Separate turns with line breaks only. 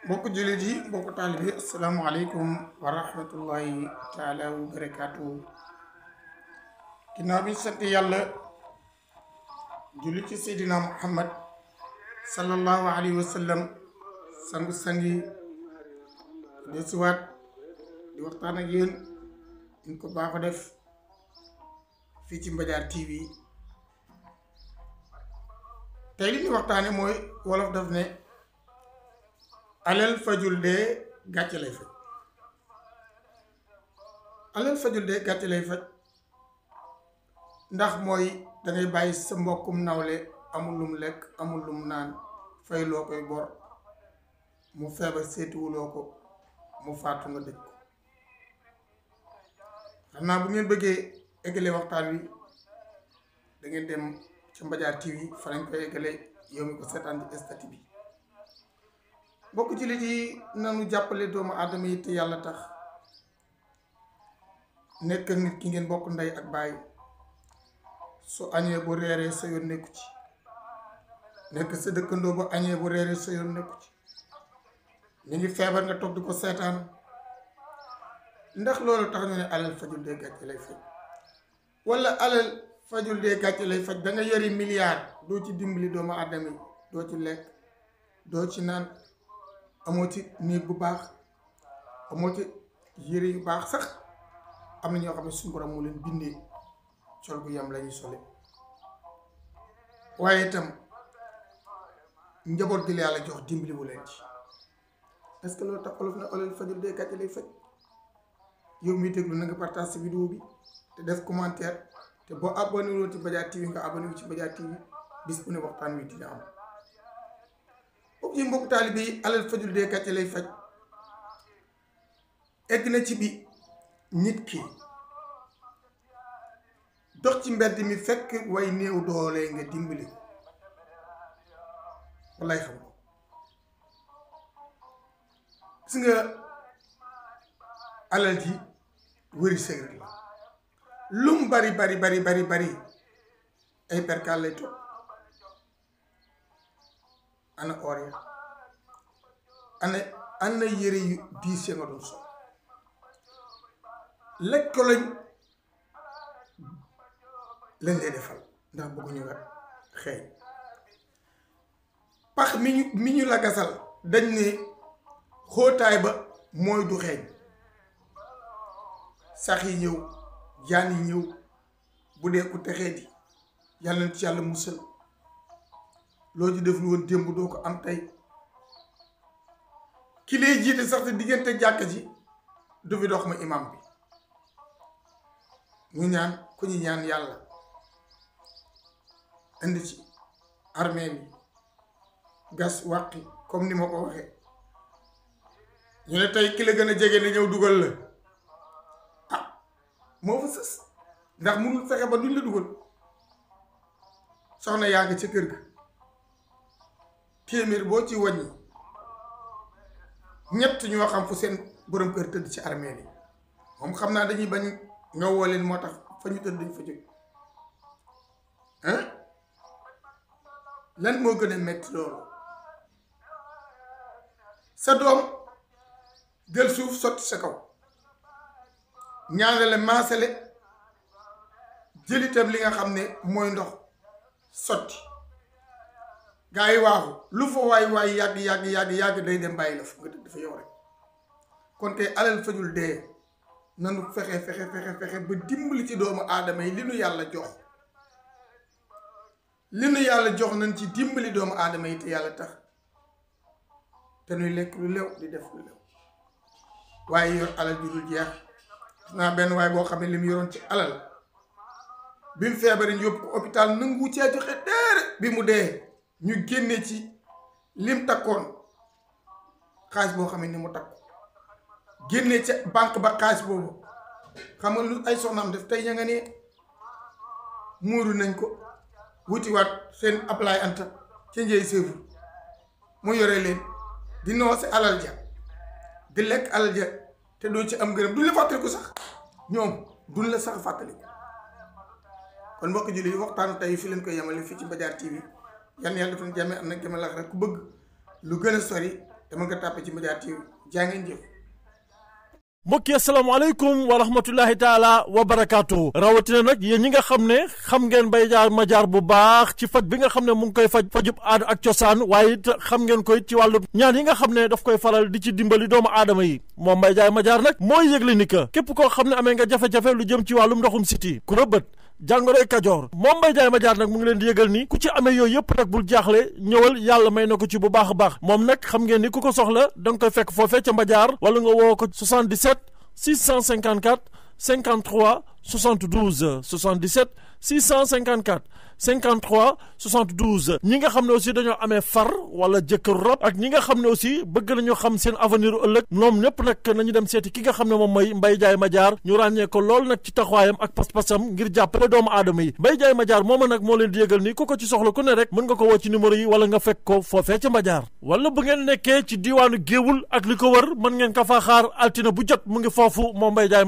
mbokk jullit yi mbokk taalibe asalaamaaleykum wa rahmatullahi taala wa barakaatu. ginnaaw bi sant yàlla julli ci seydina muhammad sallallahu alayhi wa sallam sangu-sangi de siwaat di waxtaan ak yéen ñu ko baaxo def fii ci Mbadiar TV. tey li ñu waxtaane mooy wolof daf ne alal fajul dee gàcce lay faj. alal fajul dee gàcce lay faj ndax mooy dangay bàyyi sa mbokkum nawle amul lum lekk amul lum naan fay loo koy bor mu feebar seetuwuloo ko mu faatu nga dëj ko. xam naa bu ngeen bëggee eggale waxtaan wi da ngeen dem ci Mbadiar TV fa lañ koy eggale yow mi ko seetaan ci statut bi. mbokk jullit yi nanu jàppale doomu aadama yi te yàlla tax. nekk nit ki ngeen bokk ndey ak baay su añee bu reeree sa yoon nekku ci. nekk sa dëkkandoo bu añee bu reeree sa yoon nekku ci. ñu ngi feebar nga toog di ko seetaan ndax loolu tax ñu ne alal fajul dee gàcce lay faj. wala alal fajul dee gàcce lay faj da nga yori milliard doo ci dimbali doomu aadama yi doo ci lekk doo ci naan amoo ci néeg bu baax amoo ci yére yu baax sax am na ñoo xam ne suñu borom moo leen bindee col gu yam la ñuy sole waaye itam njaboot gi la yàlla jox dimbali wu leen ci. est-ce que loolu tax olof na alal fajul dee gàcce lay faj. yow miy déglu na nga partage ci vidéo bi te def commentaire te boo abonné woo ci Mbadiar TV nga abonné wu ci Mbadiar TV bis bu ne waxtaan wi dina am. bokk yi mbokk taalibe yi alal fajul dee gàcce lay faj egg na ci bi nit ki dox ci mbedd mi fekk way néew doole nga dimbali ko wallaay xam ko. gis nga alal ji wëri sëgg la lum bari ay perkaal lay topp. ana or ya ana yére yu diis ya nga doon sol lekk ko lañ lay defal ndax bëgguñu nga xeeñ. pax mi ñu la gasal dañ ne xóotaay ba mooy du xeeñ. sax yi ñëw jaan yi ñëw bu dee ku texee di yàlla na ci yàlla musal. loo ci def lu woon démb doo ko am tey ki lay jiite sax te diggante jàkka ji du fi dox ma imam bi ñu ñaan ku ñu ñaan yàlla indi ci armée bi gas wàqi comme ni ma ko waxee ñu ne tey ki la gën a jege ne ñëw dugal la ah moo fa sës ndax mënul fexe ba duñ la dugal. soxna yaa ngi ca kër ga téeméer boo ci wàññi ñett ñoo xam fu seen borom kër tëdd ci armeel yi moom xam naa dañuy bañ nga woo leen moo tax fa ñu tëdd dañ fa jóg. lan moo gën a metti loolu sa doom jël suuf sotti sa kaw ñaanale maasale jëlitam li nga xam ne mooy ndox sotti gaa yi waaxu lu fa waay yàgg day dem bàyyi la fu nga dafa yow rek. kon kay alal fajul dee nanu fexe ba dimbali ci doomu aadama yi li nu yàlla jox nañ ci dimbali doomu aadama yi te yàlla tax te nuy lekk lu lew di def lu lew waaye yor alal ju dul jeex. gis naa benn waay boo xam ne li mu yoroon ci alal bi mu feebaree ñu yóbbu ko hôpital nangu cee joxe dara bi mu dee ñu génne ci lim takkoon xaalis boo xam ne ni mu takk génne ca banque ba xaalis boobu xam nga lu ay soxnaam def tey ña nga ne muuru nañ ko wutiwaat seen apply anta ca njëy seefu mu yore leen di noose alal ja di lekk alal ja te doo ci am gërëm duñ la fàttaliku sax ñoom duñ la sax fàttaliku. kon mbokk jullit yi waxtaanu tey fi leen koy yemale fii ci Mbadiar TV yal na yàlla defal jàmm am na jàmm laax rek ku bëgg lu gën a sori te mën nga tàppe ci Média TV jaa ngeen jëf.
mbokk yi asalaamaaleykum wa rahmatullahi taala wa barakaatu. rawatina nag yéen ñi nga xam ne xam ngeen Mbaye Diaye Madiar bu baax ci faj bi nga xam ne mu ngi koy fajub aada ak cosaan waaye it xam ngeen koy ci wàllu ñaan yi nga xam ne daf koy faral di ci dimbali doomu aadama yi moom Mbaye Diaye Madiar nag mooy yëgle ni que képp koo xam ne amee nga jafe-jafe lu jëm ci wàllum ndoxum siti ku rëbët jàngoroy Kajoor moom Mbaye Diaye Madiar nag mu ngi leen di yëgal ni ku ci amee yooyu yëpp nag bul jaaxle ñëwal yàlla may na ko ci bu baax a baax moom nag xam ngeen ni ku ko soxla da nga koy fekk foofee ca Madiar wala nga woo ko 77 654 53 72 77 654 53 72 ñi nga xam ne aussi dañoo amee far wala jëkkëru rab ak ñi nga xam ne aussi bëgg nañu xam seen avenir ëllëg ñoom ñëpp nag nañu dem seeti ki nga xam ne moom mooy Mbaye Diaye Madiar ñu ràññee ko lool nag ci taxawaayam ak pas-pasam ngir jàppale doomu aadama yi Mbaye Diaye Madiar mooma nag moo leen di yëgal ni ku ko ci soxla ku ne rek mën nga ko woo ci numéro yi wala nga fekk ko foofee ca Madiar wala bu ngeen nekkee ci diiwaanu Géewul ak li ko wër mën ngeen ko faa xaar altine bu jot mu ngi foofu moom Mbaye Diaye